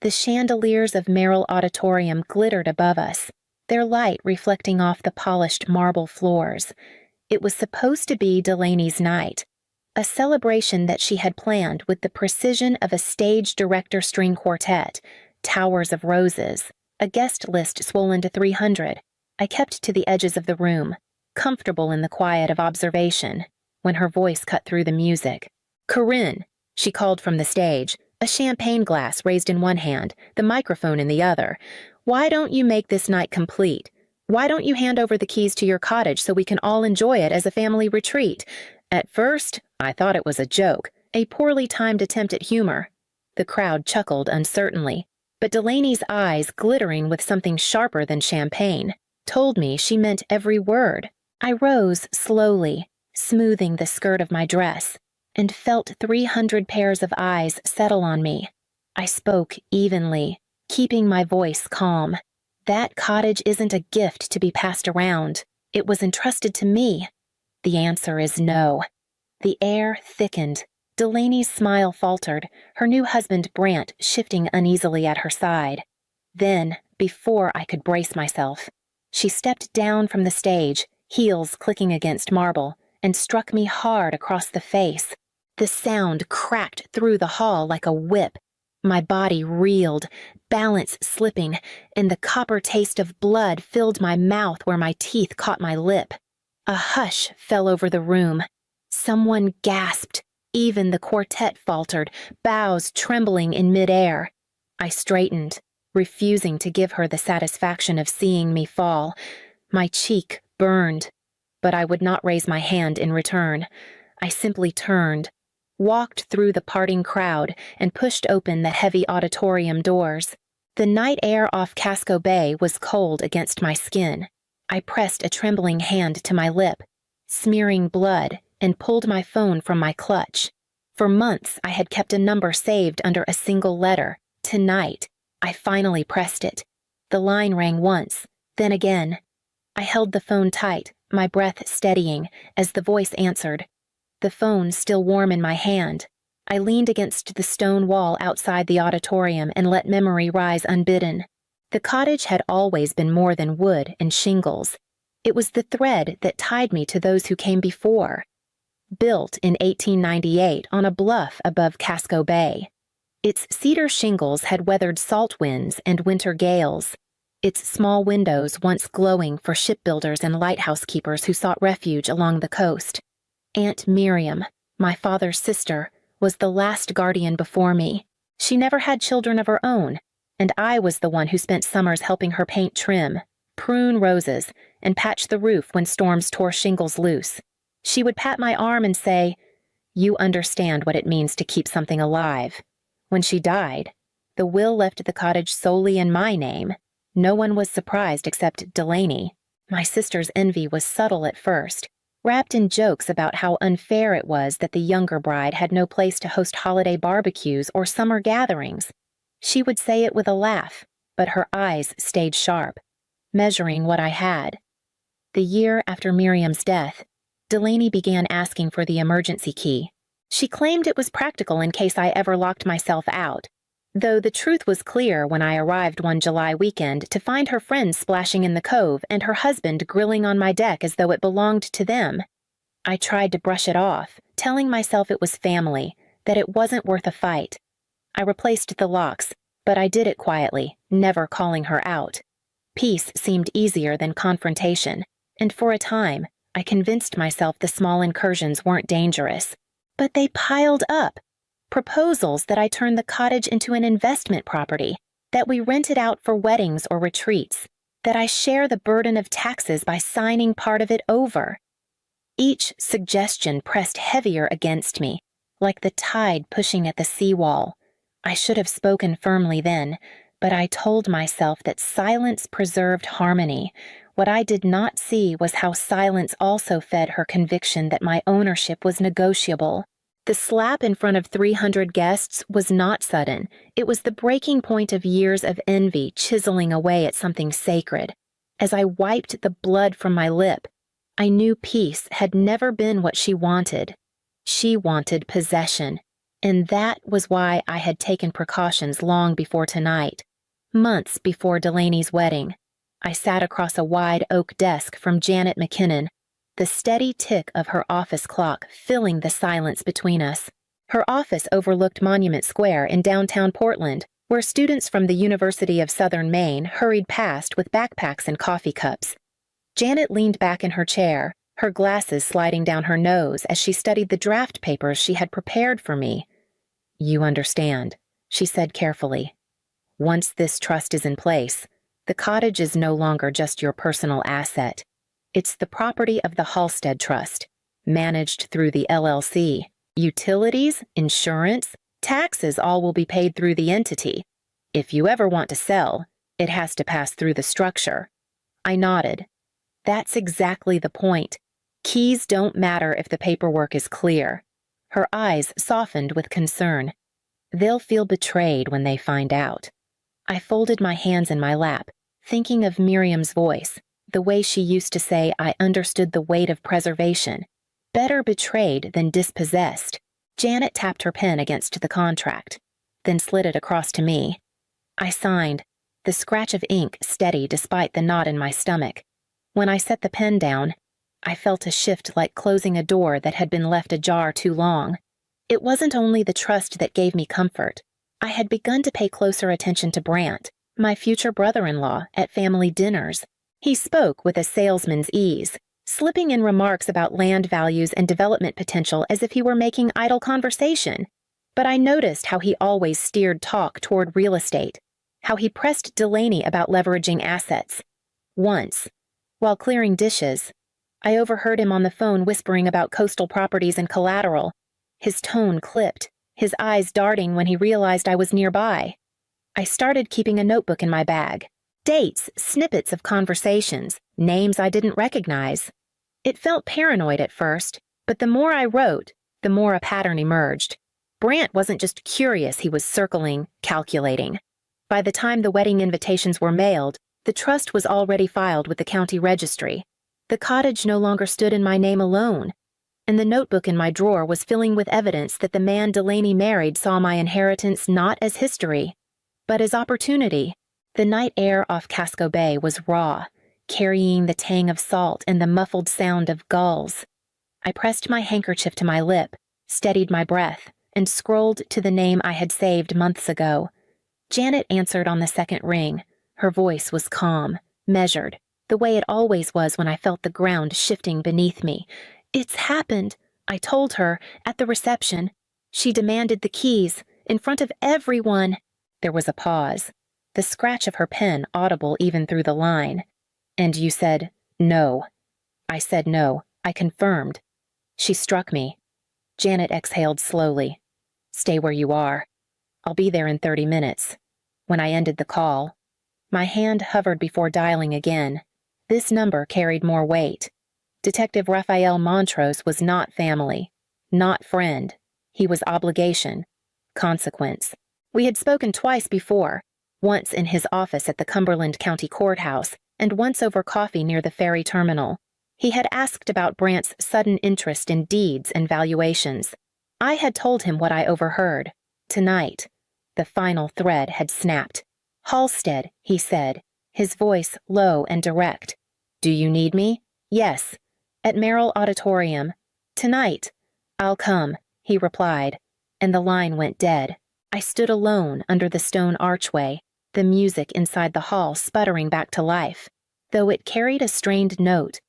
The chandeliers of Merrill Auditorium glittered above us, their light reflecting off the polished marble floors. It was supposed to be Delaney's night, a celebration that she had planned with the precision of a stage director string quartet, towers of roses, a guest list swollen to 300. I kept to the edges of the room, comfortable in the quiet of observation, when her voice cut through the music. "Corinne," she called from the stage, a champagne glass raised in one hand, the microphone in the other. "Why don't you make this night complete? Why don't you hand over the keys to your cottage so we can all enjoy it as a family retreat?" At first, I thought it was a joke, a poorly timed attempt at humor. The crowd chuckled uncertainly, but Delaney's eyes, glittering with something sharper than champagne, told me she meant every word. I rose slowly, smoothing the skirt of my dress, and felt 300 pairs of eyes settle on me. I spoke evenly, keeping my voice calm. That cottage isn't a gift to be passed around. It was entrusted to me. The answer is no. The air thickened. Delaney's smile faltered, her new husband Brant shifting uneasily at her side. Then, before I could brace myself, she stepped down from the stage, heels clicking against marble, and struck me hard across the face. The sound cracked through the hall like a whip. My body reeled, balance slipping, and the copper taste of blood filled my mouth where my teeth caught my lip. A hush fell over the room. Someone gasped. Even the quartet faltered, bows trembling in midair. I straightened, refusing to give her the satisfaction of seeing me fall. My cheek burned, but I would not raise my hand in return. I simply turned, walked through the parting crowd, and pushed open the heavy auditorium doors. The night air off Casco Bay was cold against my skin. I pressed a trembling hand to my lip, smearing blood, and pulled my phone from my clutch. For months, I had kept a number saved under a single letter. Tonight, I finally pressed it. The line rang once, then again. I held the phone tight, my breath steadying, as the voice answered. The phone still warm in my hand. I leaned against the stone wall outside the auditorium and let memory rise unbidden. The cottage had always been more than wood and shingles. It was the thread that tied me to those who came before. Built in 1898 on a bluff above Casco Bay. Its cedar shingles had weathered salt winds and winter gales. Its small windows once glowing for shipbuilders and lighthouse keepers who sought refuge along the coast. Aunt Miriam, my father's sister, was the last guardian before me. She never had children of her own, and I was the one who spent summers helping her paint trim, prune roses, and patch the roof when storms tore shingles loose. She would pat my arm and say, "You understand what it means to keep something alive." When she died, the will left the cottage solely in my name. No one was surprised except Delaney. My sister's envy was subtle at first, wrapped in jokes about how unfair it was that the younger bride had no place to host holiday barbecues or summer gatherings. She would say it with a laugh, but her eyes stayed sharp, measuring what I had. The year after Miriam's death, Delaney began asking for the emergency key. She claimed it was practical in case I ever locked myself out, though the truth was clear when I arrived one July weekend to find her friends splashing in the cove and her husband grilling on my deck as though it belonged to them. I tried to brush it off, telling myself it was family, that it wasn't worth a fight. I replaced the locks, but I did it quietly, never calling her out. Peace seemed easier than confrontation, and for a time, I convinced myself the small incursions weren't dangerous. But they piled up. Proposals that I turn the cottage into an investment property, that we rent it out for weddings or retreats, that I share the burden of taxes by signing part of it over. Each suggestion pressed heavier against me, like the tide pushing at the seawall. I should have spoken firmly then, but I told myself that silence preserved harmony. What I did not see was how silence also fed her conviction that my ownership was negotiable. The slap in front of 300 guests was not sudden. It was the breaking point of years of envy chiseling away at something sacred. As I wiped the blood from my lip, I knew peace had never been what she wanted. She wanted possession. And that was why I had taken precautions long before tonight, months before Delaney's wedding. I sat across a wide oak desk from Janet McKinnon, the steady tick of her office clock filling the silence between us. Her office overlooked Monument Square in downtown Portland, where students from the University of Southern Maine hurried past with backpacks and coffee cups. Janet leaned back in her chair, her glasses sliding down her nose as she studied the draft papers she had prepared for me. "You understand," she said carefully. "Once this trust is in place, the cottage is no longer just your personal asset. It's the property of the Halstead Trust, managed through the LLC. Utilities, insurance, taxes all will be paid through the entity. If you ever want to sell, it has to pass through the structure." I nodded. That's exactly the point. Keys don't matter if the paperwork is clear. Her eyes softened with concern. They'll feel betrayed when they find out. I folded my hands in my lap, thinking of Miriam's voice, the way she used to say I understood the weight of preservation. Better betrayed than dispossessed. Janet tapped her pen against the contract, then slid it across to me. I signed, the scratch of ink steady despite the knot in my stomach. When I set the pen down, I felt a shift like closing a door that had been left ajar too long. It wasn't only the trust that gave me comfort. I had begun to pay closer attention to Brant, my future brother-in-law, at family dinners. He spoke with a salesman's ease, slipping in remarks about land values and development potential as if he were making idle conversation. But I noticed how he always steered talk toward real estate, how he pressed Delaney about leveraging assets. Once, while clearing dishes, I overheard him on the phone whispering about coastal properties and collateral. His tone clipped, his eyes darting when he realized I was nearby. I started keeping a notebook in my bag. Dates, snippets of conversations, names I didn't recognize. It felt paranoid at first, but the more I wrote, the more a pattern emerged. Brant wasn't just curious, he was circling, calculating. By the time the wedding invitations were mailed, the trust was already filed with the county registry. The cottage no longer stood in my name alone, and the notebook in my drawer was filling with evidence that the man Delaney married saw my inheritance not as history, but as opportunity. The night air off Casco Bay was raw, carrying the tang of salt and the muffled sound of gulls. I pressed my handkerchief to my lip, steadied my breath, and scrolled to the name I had saved months ago. Janet answered on the second ring. Her voice was calm, measured, the way it always was when I felt the ground shifting beneath me. "It's happened," I told her, at the reception. She demanded the keys, in front of everyone. There was a pause, the scratch of her pen audible even through the line. "And you said no." I said no. I confirmed. She struck me. Janet exhaled slowly. "Stay where you are. I'll be there in 30 minutes. When I ended the call, my hand hovered before dialing again. This number carried more weight. Detective Raphael Montrose was not family, not friend. He was obligation, consequence. We had spoken twice before, once in his office at the Cumberland County Courthouse, and once over coffee near the ferry terminal. He had asked about Brant's sudden interest in deeds and valuations. I had told him what I overheard. Tonight, the final thread had snapped. "Halstead," he said, his voice low and direct. "Do you need me?" "Yes. At Merrill Auditorium. Tonight." "I'll come," he replied, and the line went dead. I stood alone under the stone archway, the music inside the hall sputtering back to life, though it carried a strained note.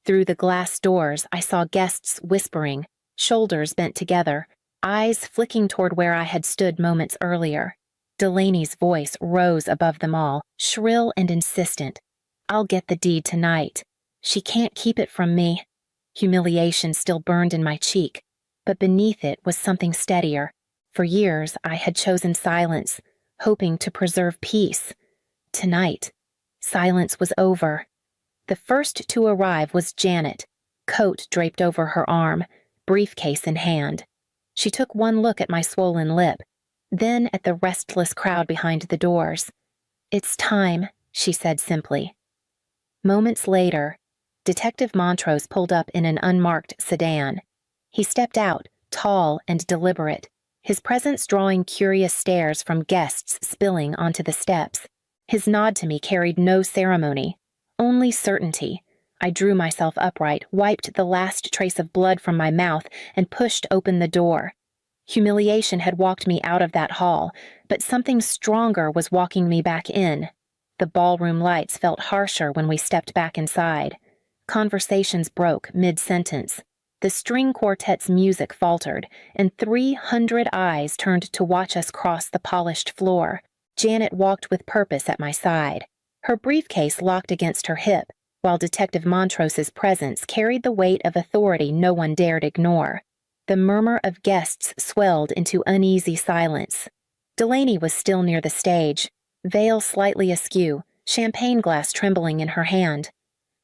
Through the glass doors, I saw guests whispering, shoulders bent together, eyes flicking toward where I had stood moments earlier. Delaney's voice rose above them all, shrill and insistent. "I'll get the deed tonight. She can't keep it from me." Humiliation still burned in my cheek, but beneath it was something steadier. For years, I had chosen silence, hoping to preserve peace. Tonight, silence was over. The first to arrive was Janet, coat draped over her arm, briefcase in hand. She took one look at my swollen lip, then at the restless crowd behind the doors. "It's time," she said simply. Moments later, Detective Montrose pulled up in an unmarked sedan. He stepped out, tall and deliberate, his presence drawing curious stares from guests spilling onto the steps. His nod to me carried no ceremony, only certainty. I drew myself upright, wiped the last trace of blood from my mouth, and pushed open the door. Humiliation had walked me out of that hall, but something stronger was walking me back in. The ballroom lights felt harsher when we stepped back inside. Conversations broke mid-sentence. The string quartet's music faltered, and 300 eyes turned to watch us cross the polished floor. Janet walked with purpose at my side, her briefcase locked against her hip, while Detective Montrose's presence carried the weight of authority no one dared ignore. The murmur of guests swelled into uneasy silence. Delaney was still near the stage, veil slightly askew, champagne glass trembling in her hand.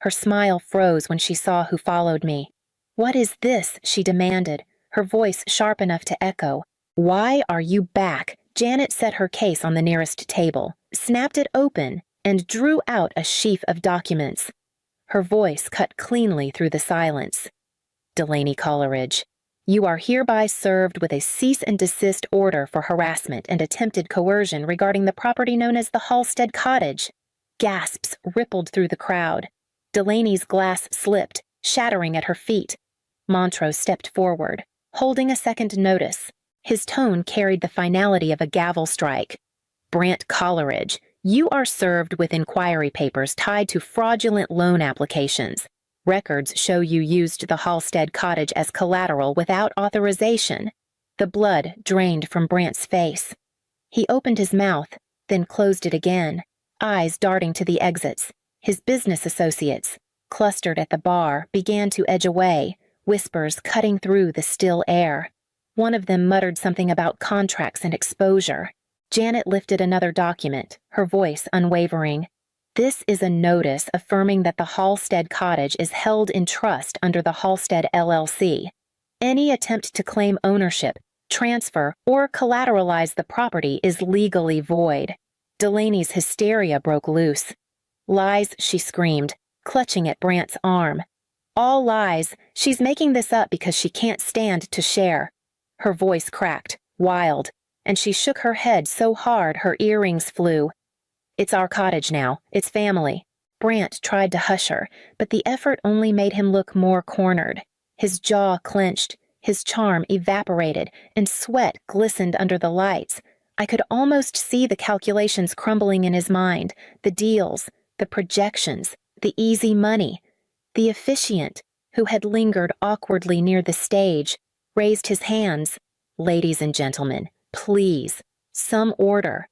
Her smile froze when she saw who followed me. "What is this?" she demanded, her voice sharp enough to echo. "Why are you back?" Janet set her case on the nearest table, snapped it open, and drew out a sheaf of documents. Her voice cut cleanly through the silence. "Delaney Coleridge, you are hereby served with a cease and desist order for harassment and attempted coercion regarding the property known as the Halstead Cottage." Gasps rippled through the crowd. Delaney's glass slipped, shattering at her feet. Montrose stepped forward, holding a second notice. His tone carried the finality of a gavel strike. "Brant Coleridge, you are served with inquiry papers tied to fraudulent loan applications. Records show you used the Halstead Cottage as collateral without authorization." The blood drained from Brant's face. He opened his mouth, then closed it again, eyes darting to the exits. His business associates, clustered at the bar, began to edge away, whispers cutting through the still air. One of them muttered something about contracts and exposure. Janet lifted another document, her voice unwavering. "This is a notice affirming that the Halstead Cottage is held in trust under the Halstead LLC. Any attempt to claim ownership, transfer, or collateralize the property is legally void." Delaney's hysteria broke loose. "Lies," she screamed, clutching at Brant's arm. "All lies. She's making this up because she can't stand to share." Her voice cracked, wild, and she shook her head so hard her earrings flew. "It's our cottage now. It's family." Brant tried to hush her, but the effort only made him look more cornered. His jaw clenched, his charm evaporated, and sweat glistened under the lights. I could almost see the calculations crumbling in his mind, the deals, the projections, the easy money. The officiant, who had lingered awkwardly near the stage, raised his hands. "Ladies and gentlemen, please, some order."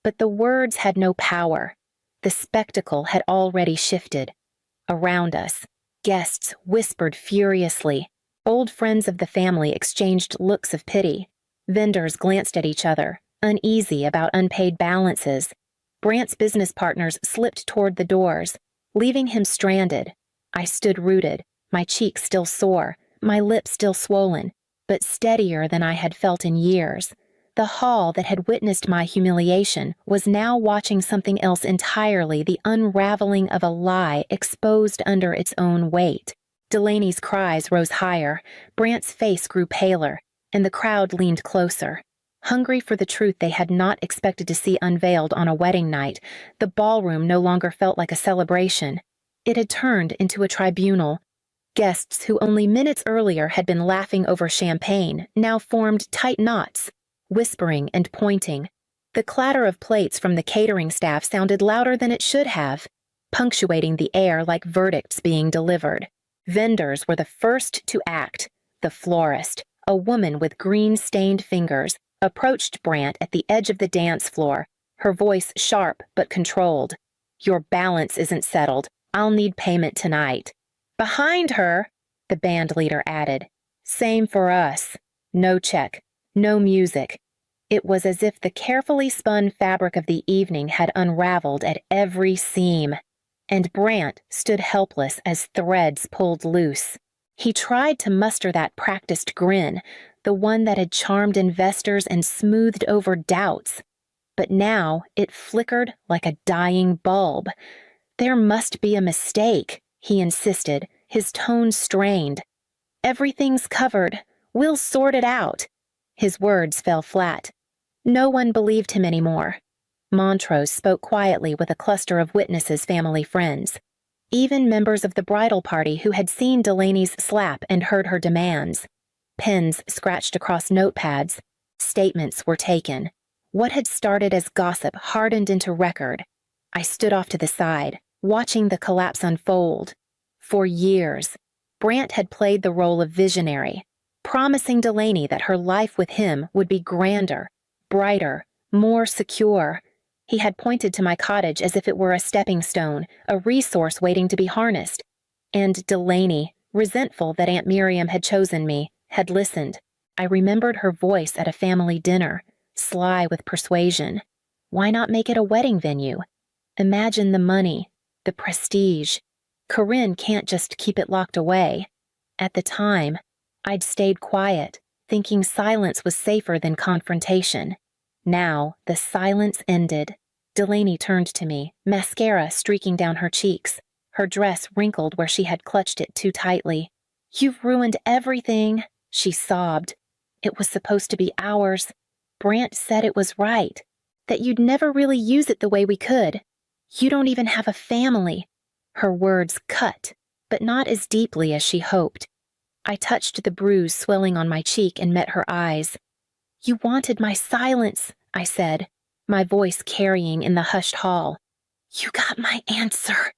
But the words had no power. The spectacle had already shifted. Around us, guests whispered furiously. Old friends of the family exchanged looks of pity. Vendors glanced at each other, uneasy about unpaid balances. Brant's business partners slipped toward the doors, leaving him stranded. I stood rooted, my cheeks still sore, my lips still swollen, but steadier than I had felt in years. The hall that had witnessed my humiliation was now watching something else entirely, the unraveling of a lie exposed under its own weight. Delaney's cries rose higher, Brant's face grew paler, and the crowd leaned closer. Hungry for the truth they had not expected to see unveiled on a wedding night, the ballroom no longer felt like a celebration. It had turned into a tribunal. Guests who only minutes earlier had been laughing over champagne now formed tight knots, whispering and pointing. The clatter of plates from the catering staff sounded louder than it should have, punctuating the air like verdicts being delivered. Vendors were the first to act. The florist, a woman with green-stained fingers, approached Brant at the edge of the dance floor, her voice sharp but controlled. "Your balance isn't settled. I'll need payment tonight." "Behind her," the band leader added. "Same for us. No check, no music." It was as if the carefully spun fabric of the evening had unraveled at every seam, and Brant stood helpless as threads pulled loose. He tried to muster that practiced grin, the one that had charmed investors and smoothed over doubts. But now it flickered like a dying bulb. "There must be a mistake," he insisted, his tone strained. "Everything's covered. We'll sort it out." His words fell flat. No one believed him anymore. Montrose spoke quietly with a cluster of witnesses' family friends. Even members of the bridal party who had seen Delaney's slap and heard her demands. Pens scratched across notepads. Statements were taken. What had started as gossip hardened into record. I stood off to the side, watching the collapse unfold. For years, Brant had played the role of visionary, promising Delaney that her life with him would be grander, brighter, more secure. He had pointed to my cottage as if it were a stepping stone, a resource waiting to be harnessed. And Delaney, resentful that Aunt Miriam had chosen me, had listened. I remembered her voice at a family dinner, sly with persuasion. Why not make it a wedding venue? Imagine the money, the prestige. Corinne can't just keep it locked away. At the time, I'd stayed quiet, thinking silence was safer than confrontation. Now, the silence ended. Delaney turned to me, mascara streaking down her cheeks, her dress wrinkled where she had clutched it too tightly. "You've ruined everything," she sobbed. "It was supposed to be ours. Brant said it was right, that you'd never really use it the way we could. You don't even have a family." Her words cut, but not as deeply as she hoped. I touched the bruise swelling on my cheek and met her eyes. "You wanted my silence," I said, my voice carrying in the hushed hall. "You got my answer."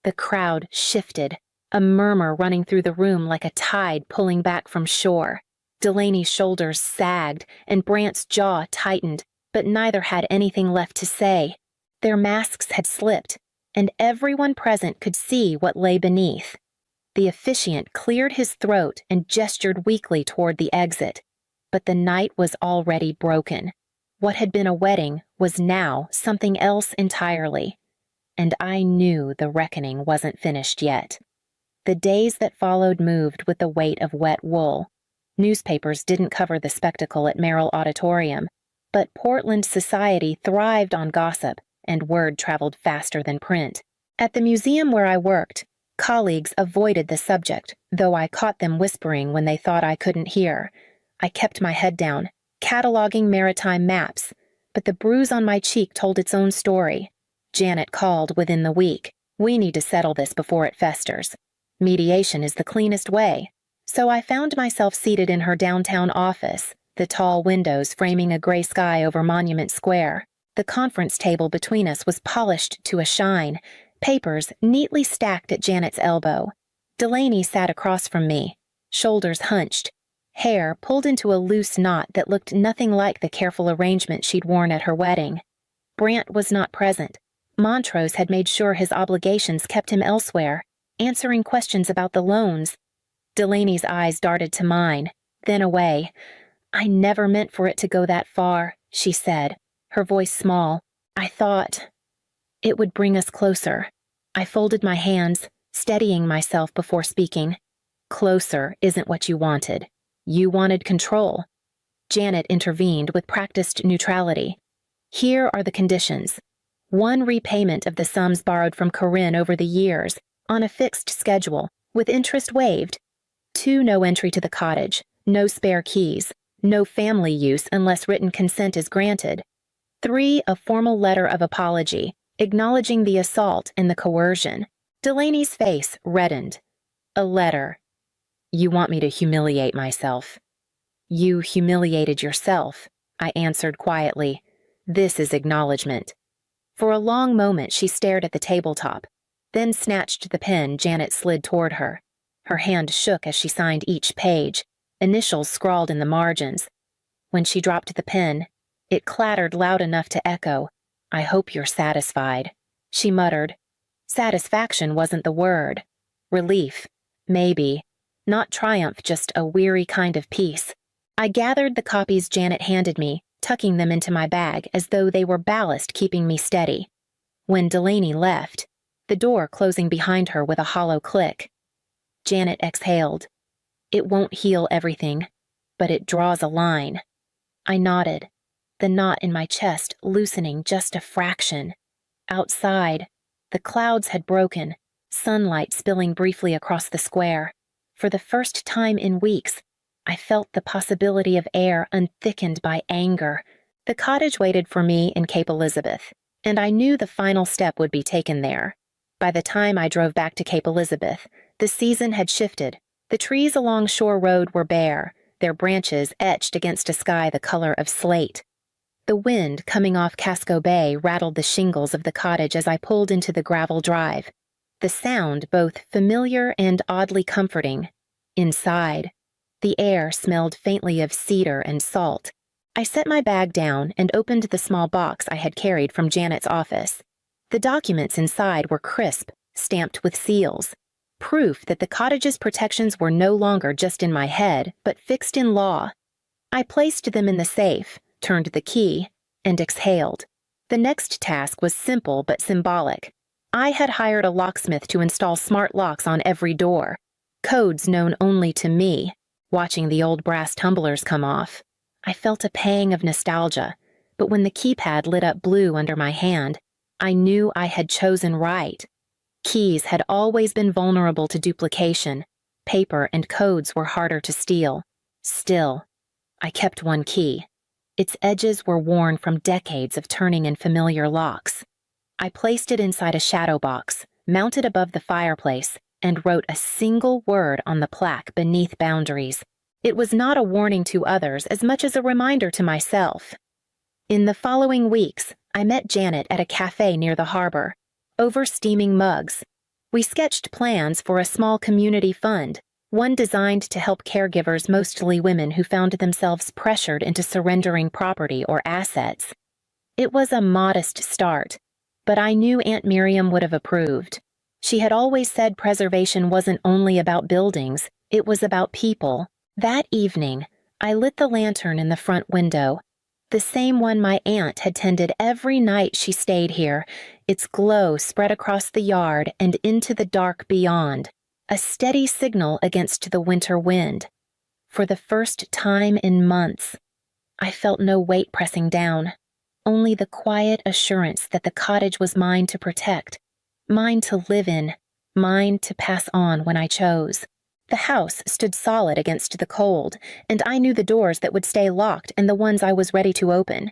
The crowd shifted, a murmur running through the room like a tide pulling back from shore. Delaney's shoulders sagged and Brant's jaw tightened, but neither had anything left to say. Their masks had slipped, and everyone present could see what lay beneath. The officiant cleared his throat and gestured weakly toward the exit. But the night was already broken. What had been a wedding was now something else entirely. And I knew the reckoning wasn't finished yet. The days that followed moved with the weight of wet wool. Newspapers didn't cover the spectacle at Merrill Auditorium, but Portland society thrived on gossip, and word traveled faster than print. At the museum where I worked, colleagues avoided the subject, though I caught them whispering when they thought I couldn't hear. I kept my head down, cataloging maritime maps, but the bruise on my cheek told its own story. Janet called within the week. "We need to settle this before it festers. Mediation is the cleanest way." So I found myself seated in her downtown office, the tall windows framing a gray sky over Monument Square. The conference table between us was polished to a shine, papers neatly stacked at Janet's elbow. Delaney sat across from me, shoulders hunched, hair pulled into a loose knot that looked nothing like the careful arrangement she'd worn at her wedding. Brant was not present. Montrose had made sure his obligations kept him elsewhere, answering questions about the loans. Delaney's eyes darted to mine, then away. "I never meant for it to go that far," she said, her voice small. "I thought it would bring us closer." I folded my hands, steadying myself before speaking. "Closer isn't what you wanted. You wanted control." Janet intervened with practiced neutrality. "Here are the conditions. 1 repayment of the sums borrowed from Corinne over the years, on a fixed schedule, with interest waived. 2, no entry to the cottage, no spare keys, no family use unless written consent is granted. 3, a formal letter of apology, acknowledging the assault and the coercion." Delaney's face reddened. "A letter. You want me to humiliate myself." "You humiliated yourself," I answered quietly. "This is acknowledgement." For a long moment she stared at the tabletop, then snatched the pen Janet slid toward her. Her hand shook as she signed each page, initials scrawled in the margins. When she dropped the pen, it clattered loud enough to echo. "I hope you're satisfied," she muttered. Satisfaction wasn't the word. Relief, maybe. Not triumph, just a weary kind of peace. I gathered the copies Janet handed me, tucking them into my bag as though they were ballast keeping me steady. When Delaney left, the door closing behind her with a hollow click, Janet exhaled. "It won't heal everything, but it draws a line." I nodded, the knot in my chest loosening just a fraction. Outside, the clouds had broken, sunlight spilling briefly across the square. For the first time in weeks, I felt the possibility of air unthickened by anger. The cottage waited for me in Cape Elizabeth, and I knew the final step would be taken there. By the time I drove back to Cape Elizabeth, the season had shifted. The trees along Shore Road were bare, their branches etched against a sky the color of slate. The wind coming off Casco Bay rattled the shingles of the cottage as I pulled into the gravel drive, the sound both familiar and oddly comforting. Inside, the air smelled faintly of cedar and salt. I set my bag down and opened the small box I had carried from Janet's office. The documents inside were crisp, stamped with seals, proof that the cottage's protections were no longer just in my head, but fixed in law. I placed them in the safe, turned the key, and exhaled. The next task was simple but symbolic. I had hired a locksmith to install smart locks on every door, codes known only to me. Watching the old brass tumblers come off, I felt a pang of nostalgia, but when the keypad lit up blue under my hand, I knew I had chosen right. Keys had always been vulnerable to duplication. Paper and codes were harder to steal. Still, I kept one key. Its edges were worn from decades of turning in familiar locks. I placed it inside a shadow box, mounted above the fireplace, and wrote a single word on the plaque beneath boundaries. It was not a warning to others as much as a reminder to myself. In the following weeks, I met Janet at a cafe near the harbor, over steaming mugs. We sketched plans for a small community fund, one designed to help caregivers, mostly women who found themselves pressured into surrendering property or assets. It was a modest start, but I knew Aunt Miriam would have approved. She had always said preservation wasn't only about buildings, it was about people. That evening, I lit the lantern in the front window, the same one my aunt had tended every night she stayed here. Its glow spread across the yard and into the dark beyond, a steady signal against the winter wind. For the first time in months, I felt no weight pressing down, only the quiet assurance that the cottage was mine to protect, mine to live in, mine to pass on when I chose. The house stood solid against the cold, and I knew the doors that would stay locked and the ones I was ready to open.